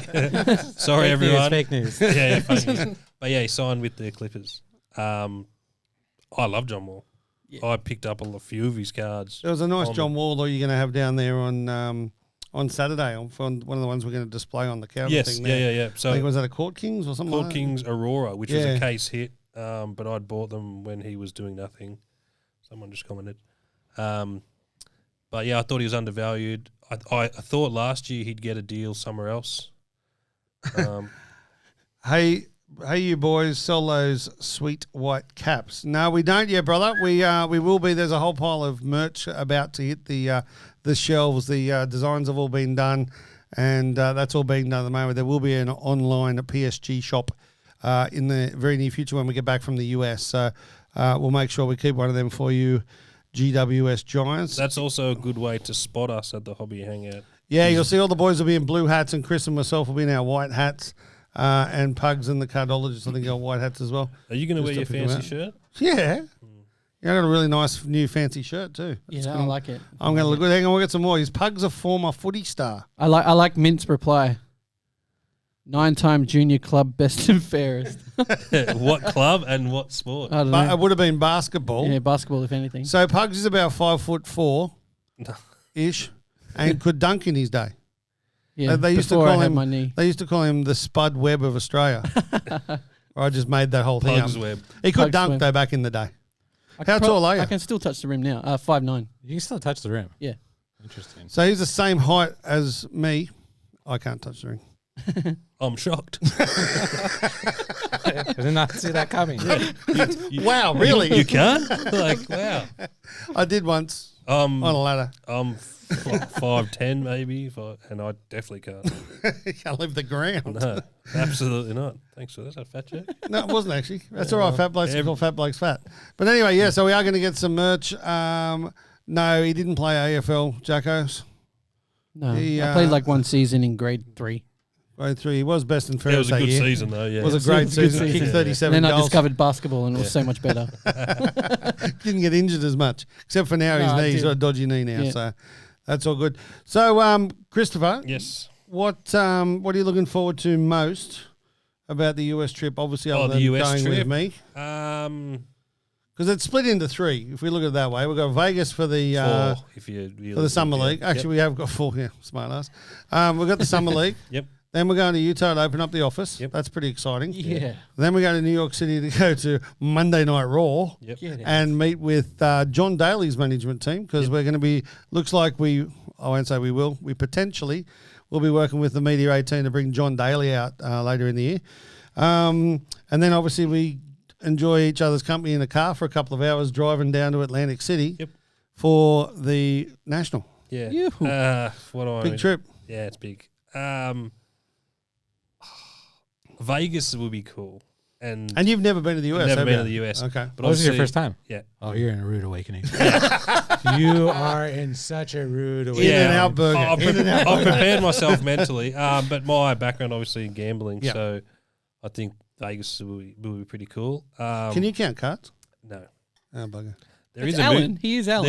Sorry, everyone. Fake news. Yeah, fake news. But yeah, he signed with the Clippers. I love John Wall. Yeah. I picked up a few of his cards. There was a nice on John Wall that you're going to have down there on Saturday on one of the ones we're going to display on the counter Yes, thing there. yeah. I think So was that a Court Kings or something Court like Kings Aurora, which was Yeah. a case hit, but I'd bought them when he was doing nothing. Someone just commented. But yeah, I thought he was undervalued. I thought last year he'd get a deal somewhere else. that? Hey, you boys, sell those sweet white caps. No, we don't yet, brother. We will be. There's a whole pile of merch about to hit the shelves. The designs have all been done, and that's all being done at the moment. There will be an online PSG shop in the very near future when we get back from the US. So we'll make sure we keep one of them for you, GWS Giants. That's also a good way to spot us at the Hobby Hangout. Yeah, you'll see all the boys will be in blue hats, and Chris and myself will be in our white hats. And Pugs and the cardiologist, I think, got white hats as well. Are you going to wear Just your to pick 'em fancy shirt? Yeah. Yeah, I got a really nice new fancy shirt too. Yeah, I like it. I'm going to look good. Hang on, we'll get some more. His Pug's a former footy star. I like Mint's reply. 9-time junior club best and fairest. What club and what sport? I don't But know. it would have been basketball. Yeah, basketball, if anything. So Pugs is about 5'4" ish, and could dunk in his day. Yeah, they used to before call I had him- my knee. They used to call him the Spud Webb of Australia. I just made that whole thing Pugs up. Web. He could Pugs dunk Webb. though back in the day. I How could tall are you? I can still touch the rim now. 5'9". You can still touch the rim. Yeah. Interesting. So he's the same height as me. I can't touch the ring. I'm shocked. I did not see that coming. Wow, really? You can't? Like, wow. I did once on a ladder. I'm 5'10" maybe, and I definitely can't. You can't leave the ground. No, absolutely not. Thanks for that. Is that a fat joke? No, it wasn't actually. That's all right. Fat blokes call fat blokes fat. But anyway, yeah. So we are going to get some merch. No, he didn't play AFL, Jackos. No, He, I played like one season in grade 3. Grade 3. He was best and Yeah, it fairest was a that good year. season though. Yeah, It was a It's great a good season. season. Kicked And 37 then I goals. discovered basketball and it was so much better. Didn't get injured as much, except for now No, his I knee. He's did. got a dodgy knee now, Yeah. so that's all good. So, Christopher, Yes. what are you looking forward to most about the US trip? Obviously, other the than US going trip? with me, because it's split into 3. If we look at it that way, we've got Vegas for the 4 if you for the summer league. Yep. Actually, we have got 4. Yeah, smart ass. We've got the summer league. Yep. Then we're going to Utah to open up the office. Yep. That's pretty exciting. Yeah. Then we go to New York City to go to Monday Night Raw. Yep. Get it. And meet with John Daly's management team because we're going to be, looks like I won't say we will, we potentially will be working with the Media 18 to bring John Daly out later in the year. And then obviously we enjoy each other's company in a car for a couple of hours driving down to Atlantic City Yep. for the National. Yeah. Yoo-hoo. What do I Big mean? trip. Yeah, it's big. Vegas would be cool. And And you've never been to the US, never have been you? to the US. Okay. But What was your obviously- first time? Yeah. Oh, you're in a rude awakening. You are in such a rude awakening. In-N-Out burger. I've prepared myself mentally, but my background obviously in gambling, Yeah. so I think Vegas will be pretty cool. Can you count cards? No, Oh, bugger. there It's is a Alan. He is Alan.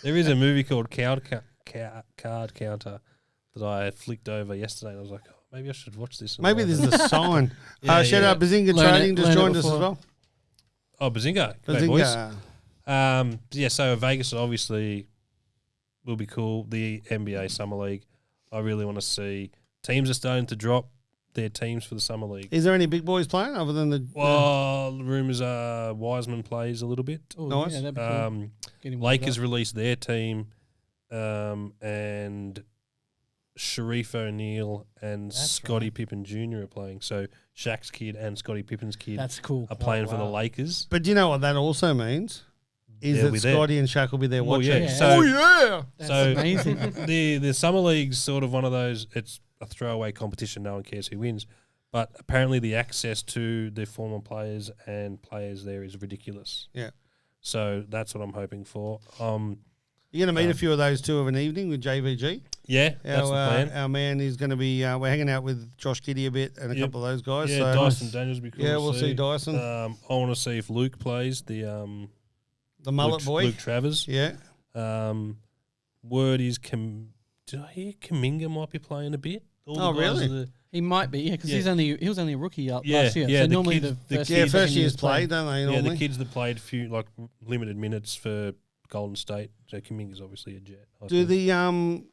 there is a movie called Card Counter that I flicked over yesterday, and I was like, oh, maybe I should watch this. Maybe this is a sign. Yeah, Shout yeah. out Bazinga Learn Trading it- just learn it joined us as before. well. Oh, Bazinga, great boys. Bazinga. Yeah, so Vegas obviously will be cool. The NBA Summer League, I really want to see. Teams are starting to drop their teams for the Summer League. Is there any big boys playing other than the? Well, the rumours are Wiseman plays a little bit. Oh, Nice. yeah, that'd be cool. Get him warmed Lakers up. released their team, and Sharif O'Neal and That's Scottie right. Pippen Jr. are playing. So Shaq's kid and Scottie Pippen's kid That's cool. are playing Oh, for the wow. Lakers. But do you know what that also means? is they'll that be there. Scotty and Shaq will be there Well, watching. yeah. Yeah. So, That's so amazing. the summer league's sort of one of those. It's a throwaway competition. No one cares who wins. But apparently, the access to the former players and players there is ridiculous. Yeah. So that's what I'm hoping for. You're going to meet a few of those two of an evening with JVG. Yeah, that's the plan. Our man is going to be. We're hanging out with Josh Kitty a bit and a Yep. couple of those guys. Yeah, so Dyson Daniels will be cool. yeah, to we'll see Dyson, I want to see if Luke plays the the mullet boy. Luke Travers. Yeah, Word is, did I hear Kaminga might be playing a bit? All the Oh, guys really? are the- He might be, because he was only a rookie last year. yeah, So the normally kids- the first yeah. year, First second years years play, don't they? Yeah, Normally, the kids that played few limited minutes for Golden State. So Kaminga's obviously a Jet. I do think.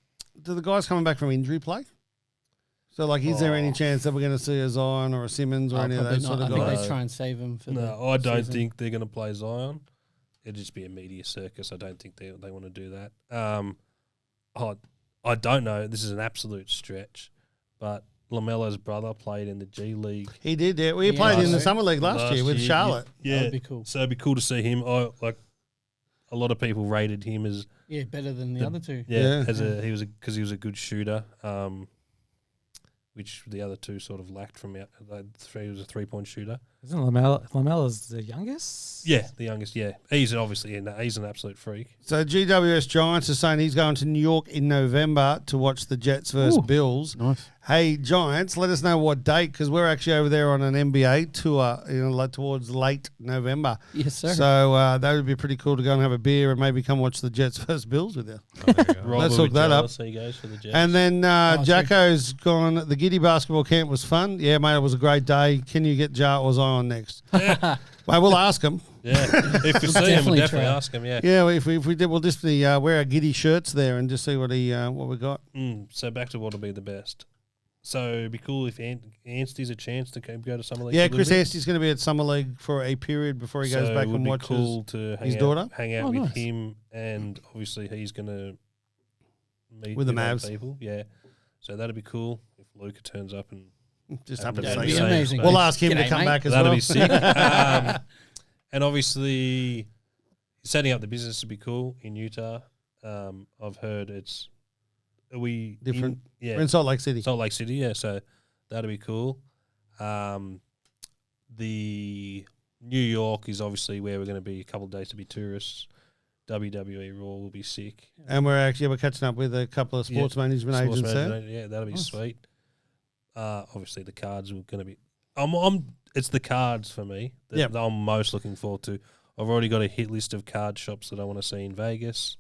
the guys coming back from injury play? So, like, is there any chance that we're going to see a Zion or a Simmons or Oh, any of probably those sort not. of I think guys? they try and save him for the No, I don't season. think they're going to play Zion. It'd just be a media circus. I don't think they want to do that. I don't know. This is an absolute stretch, but Lamelo's brother played in the G League He did. Yeah, we Yeah, played in the last summer league last year with Charlotte. Yeah, That would be cool. So it'd be cool to see him. A lot of people rated him as Yeah, better than the other two. Yeah. he was a good shooter. Which the other two sort of lacked from out. He was a 3-point shooter. Isn't Lamelo's the youngest? Yeah, the youngest. Yeah, he's obviously he's an absolute freak. So GWS Giants is saying he's going to New York in November to watch the Jets versus Bills. Nice. Hey, Giants, let us know what date because we're actually over there on an NBA tour, towards late November. Yes, sir. So that would be pretty cool to go and have a beer and maybe come watch the Jets versus Bills with you. Rob Let's will hook be that up. jealous, he goes for the Jets. And then Oh, Jacko's gone. The Giddy basketball camp was fun. Yeah, mate, it was a great day. Can you get Jar or Zion next? Well, we'll ask him. yeah, if you see him, Definitely we'll definitely try. ask him. Yeah. Yeah, if we did, we'll just be wear our Giddy shirts there and just see what we got. So back to what'll be the best. So it'd be cool if Anstey's a chance to go to Summer League. Yeah, for a Chris little bit. Anstey's going to be at Summer League for a period before he goes So back it would and be watches. cool to his daughter? hang out Oh, with nice. him, and obviously he's going to meet With the other Mavs. people. Yeah, so that'd be cool if Luca turns up and Just That'd happen to be say That'd be so. amazing. We'll ask him to G'day, come mate. back as that'd well. be sick. And obviously setting up the business would be cool in Utah. I've heard Different. yeah, We're in Salt Lake City. Salt Lake City, yeah. So that'd be cool. The New York is obviously where we're going to be a couple of days to be tourists. WWE Raw will be sick. And we're catching up with a couple of sports management Sports agents there. management, yeah, that'll be Nice. sweet. Obviously the cards are going to be. It's the cards for me that I'm most looking forward to. I've already got a hit list of card shops that I want to see in Vegas.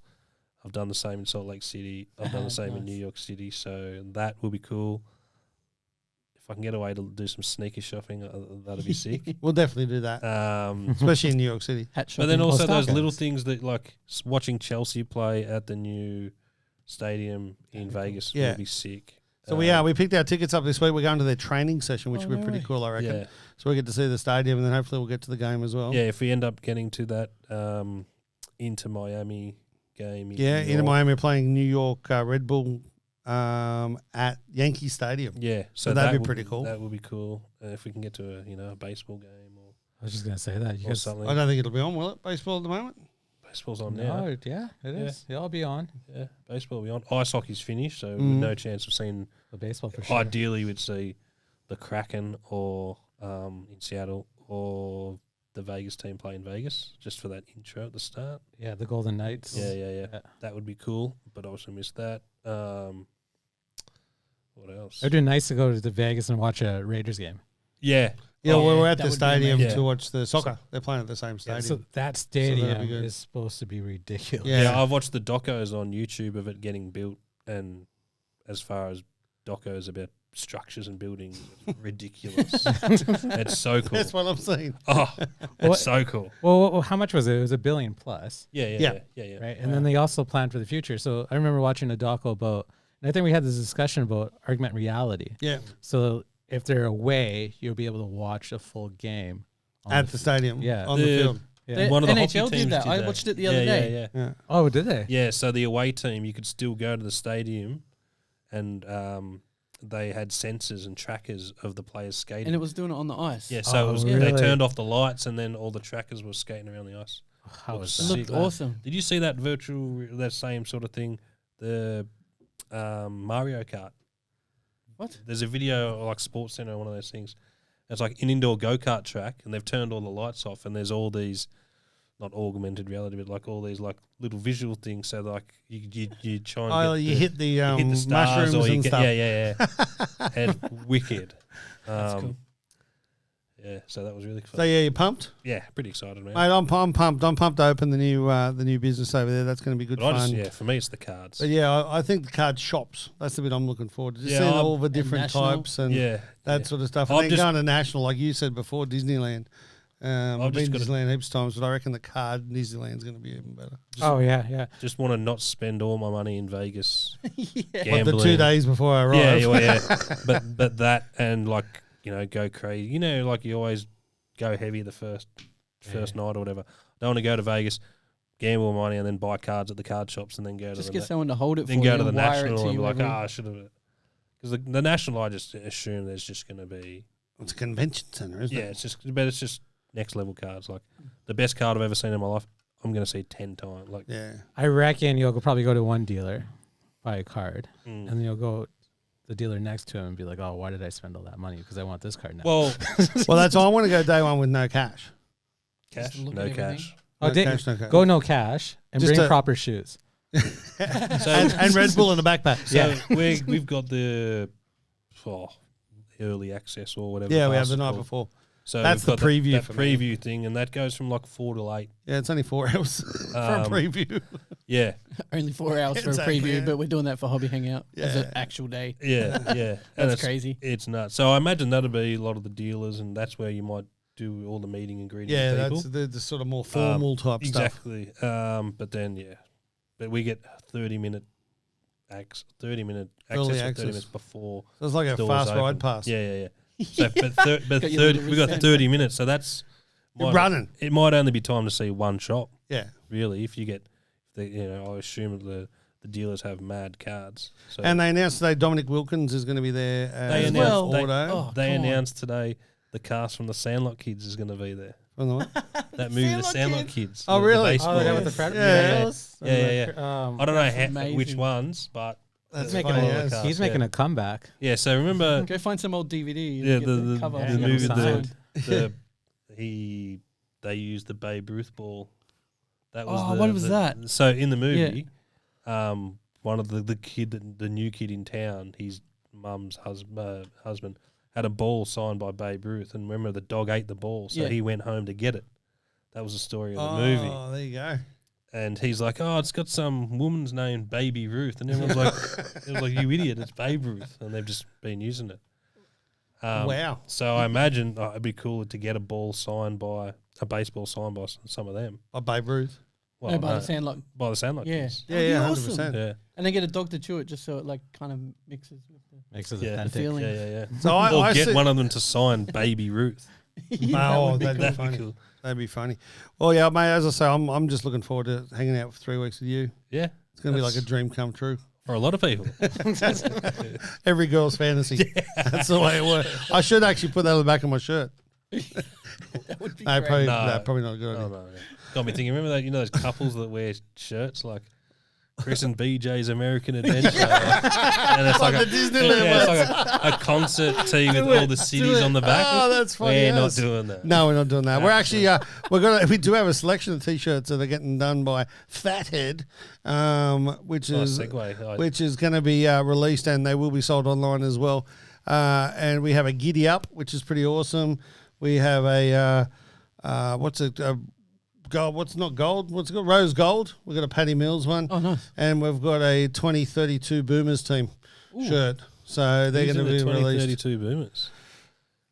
I've done the same in Salt Lake City. I've done the same in Nice. New York City. So that will be cool. If I can get away to do some sneaker shopping, that'll be sick. We'll definitely do that, Um, especially in New York City. Hat but shopping. then also Star those little Guns. things that like watching Chelsea play at the new stadium in Vegas Yeah. will be sick. So we picked our tickets up this week. We're going to their training session, which Oh, will be no pretty way. cool, I reckon. Yeah. So we get to see the stadium, and then hopefully we'll get to the game as well. Yeah, if we end up getting to that Inter Miami game. Yeah, New in York. Miami, we're playing New York Red Bull at Yankee Stadium. Yeah, So that'd that be would pretty cool. That would be cool if we can get to a baseball game or I was just gonna say that. You or guys, something. I don't think it'll be on, will it? Baseball at the moment? Baseball's on now. no, yeah, it is. It'll be on. Yeah, baseball will be on. Ice hockey's finished, so Mm. no chance of seeing. The baseball for sure. Ideally, we'd see the Kraken or in Seattle or the Vegas team play in Vegas just for that intro at the start. Yeah, the Golden Knights. Yeah. Yeah. That would be cool, but I also missed that. What else? It would be nice to go to Vegas and watch a Raiders game. Yeah. Yeah, Oh, we're at that the would be stadium amazing. to watch the soccer. They're playing at the same Yeah, stadium. so that that'd stadium be good. is supposed to be ridiculous. Yeah. Yeah, I've watched the docos on YouTube of it getting built, and as far as docos about structures and buildings, it's ridiculous. It's so cool. That's what I'm saying. Oh, it's What- so cool. Well, how much was it? It was $1 billion plus, Yeah. right? And then they also planned for the future. So I remember watching a doco about, and I think we had this discussion about augmented reality. Yeah, So if they're away, you'll be able to watch a full game on at the stadium. Yeah. on the field. Yeah. One of the NHL hockey did teams that. I watched it the other day. Yeah. Yeah. Oh, did they? Yeah, so the away team, you could still go to the stadium, and they had sensors and trackers of the players skating. And it was doing it on the ice. Yeah, so Oh, it was, really? they turned off the lights, and then all the trackers were skating around the ice. How Looks was that? Looked sick. awesome. Did you see that that same sort of thing? The Mario Kart. What? There's a video like Sports Center, one of those things. It's like an indoor go-kart track, and they've turned all the lights off, and there's all these, not augmented reality, but like all these like little visual things. So like you try and hit the you hit the stars mushrooms or you and get, stuff. yeah. And wicked. That's cool. Yeah, so that was really fun. So yeah, you pumped, Yeah, pretty excited, man. mate. I'm pumped. I'm pumped to open the new business over there. That's going to be good But fun. for me, it's the cards. But yeah, I think the card shops. That's the bit I'm looking forward to. Just Yeah, seeing I'm- all the different national. types and Yeah, that yeah. sort of stuff. I've And then just- going to national, like you said before, Disneyland. I've been just to gotta- Disneyland heaps of times, but I reckon the card Disneyland's going to be even better. Oh yeah. Just want to not spend all my money in Vegas Yeah. Like gambling. the 2 days before I arrive. Yeah. But that and like go crazy. Like you always go heavy the first night or whatever. Don't want to go to Vegas, gamble money, and then buy cards at the card shops, and then go Just to get someone to hold it for then you go to the and wire it national to and be you like, every- I should have. Because the national, I just assume there's just going to be It's a convention centre, isn't it? it's just next level cards. Like the best card I've ever seen in my life, I'm going to see 10 times. Like Yeah. I reckon you'll probably go to one dealer, buy a card, mm. and then you'll go the dealer next to him and be like, "Oh, why did I spend all that money? Because I want this card now." well, Well, that's why I want to go day one with no cash. cash, look no at everything. cash. No cash, no cash. Go no cash and Just bring a- proper shoes. and Red Bull in the backpack. So we've got the early access or whatever. Yeah, we have pass the is night called. before. So That's we've the got preview that for me. preview thing, and that goes from like 4 to 8. Yeah, it's only 4 hours for a preview. Yeah, Only 4 hours for Exactly, a preview, yeah. but we're doing that for Hobby Hangout as an Yeah. actual day. yeah. And That's it's crazy. It's nuts. So I imagine that'll be a lot of the dealers, and that's where you might do all the meeting and greeting Yeah, people. that's the sort of more formal type stuff. Exactly. But then but we get 30-minute access Early or 30 access. minutes before. So it's like a doors fast open. ride pass. Yeah. So, but 30, Got your little we got wristband. 30 minutes. So that's You're running. It might only be time to see one shop. Yeah. Really, if you get, I assume the dealers have mad cards. So And they announced today Dominic Wilkins is going to be there they as announced well. they, Auto. they come on. announced today the cast from the Sandlot Kids is going to be there. From the what? That movie, the Sandlot Kids. Oh, the really? baseball. Oh, yeah, with the Fred- Yeah. I don't know amazing. which ones, but That's He's making, funny, a- yes. cast, he's making yeah. a comeback. yeah. So remember, Go find some old DVD. and yeah, get the cover. Yeah, the get movie, him signed. they used the Babe Ruth ball. That was Oh, what was that? So in the movie, one of the new kid in town, his mum's husband had a ball signed by Babe Ruth, and remember the dog ate the ball, so Yeah. he went home to get it. That was the story of the movie. Oh, there you go. And he's like, "Oh, it's got some woman's name, Baby Ruth," and everyone's like, "It was like, you idiot, it's Babe Ruth," and they've just been using it. Wow. So I imagine it'd be cool to get a baseball signed by some of them. Oh, Babe Ruth. Well, No, by the Sandlot. by the Sandlot Yeah. Kids. Yeah, yeah, That'd be 100%. Yeah, And then get a dog to chew it just so it like kind of mixes with the Makes it Yeah. authentic. feeling. yeah. So Or I get see- one of them to sign Baby Ruth. Oh, that would be that'd be That'd funny. be cool. That'd be funny. Well, yeah, mate. As I say, I'm just looking forward to hanging out for 3 weeks with you. Yeah, It's going to be like That's- a dream come true. for a lot of people. Every girl's fantasy. That's the way it works. I should actually put that on the back of my shirt. That would be No, great. probably, No. no, probably not a good Oh, idea. no, yeah. Got me thinking. Remember that? Those couples that wear shirts like Chris and BJ's American Adventure, and it's like, Like the Disneyland it's like a concert tee with all the cities on the back. Oh, that's funny. We're not yes. doing that. No, we're not doing that. We're actually we do have a selection of t-shirts that are getting done by Fathead, which Nice is segue. which is going to be released, and they will be sold online as well. And we have a Giddy Up, which is pretty awesome. We have a what's it? Gold. What's not gold? What's it called? Rose Gold. We've got a Paddy Mills one. Oh, nice. And we've got a 2032 Boomers team shirt. So they're going to be released. 2032 Boomers.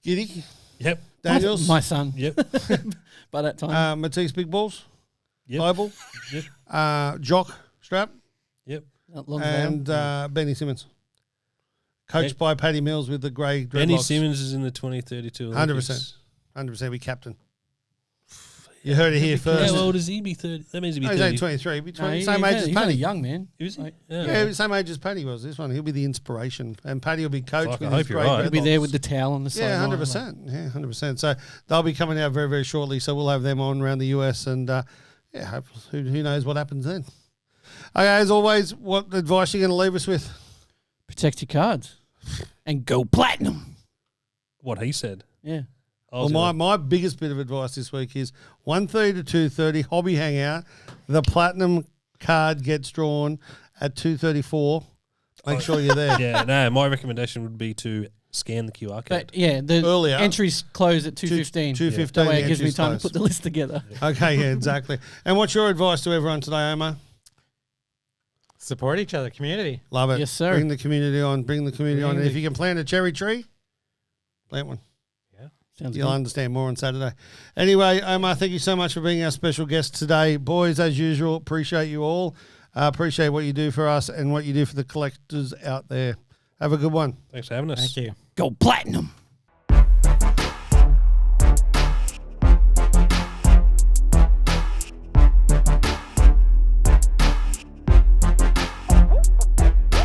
Giddy. Yep. Daniels. My son. Yep. By that time. Matisse Big Balls. Yep. Bible. Yep. Jock Strap. Yep. Not long And ago. Benny Simmons. Coached by Paddy Mills with the grey dreadlocks. Benny Simmons is in the 2032 Olympics. 100% be captain. You heard it here How first. old is he? Be 30. That means he'd be Oh, he's 30. only 23. Be No, 20, he- same he's age only- as he's only Paddy. young, man. Is he? Like, Yeah, same age as Paddy was. This one, he'll be the inspiration, and Paddy will be coached Fuck, with I his hope you're great right. He'll be there dreadlocks. with the towel on the side. Yeah, 100%. Yeah, 100%. So they'll be coming out very, very shortly. So we'll have them on around the US and Yeah, who knows what happens then. Okay, as always, what advice are you going to leave us with? Protect your cards and go platinum. What he said. Yeah. I was Well, my biggest bit of advice this week is 1:30 to 2:30 hobby hangout. The platinum card gets drawn at 2:34. Make sure you're there. yeah, no, my recommendation would be to scan the QR code. But yeah, the Earlier. entries close at 2:15. 2:15. That way the it gives me entries time close. to put the list together. Okay, yeah, exactly. And what's your advice to everyone today, Omar? Support each other, community. Love it. Yes, sir. Bring the community on. Bring the community on. Bring And if the- you can plant a cherry tree, plant one. Sounds You'll good. understand more on Saturday. Anyway, Omar, thank you so much for being our special guest today. Boys, as usual, appreciate you all. Appreciate what you do for us and what you do for the collectors out there. Have a good one. Thanks for having us. Thank you. Go platinum.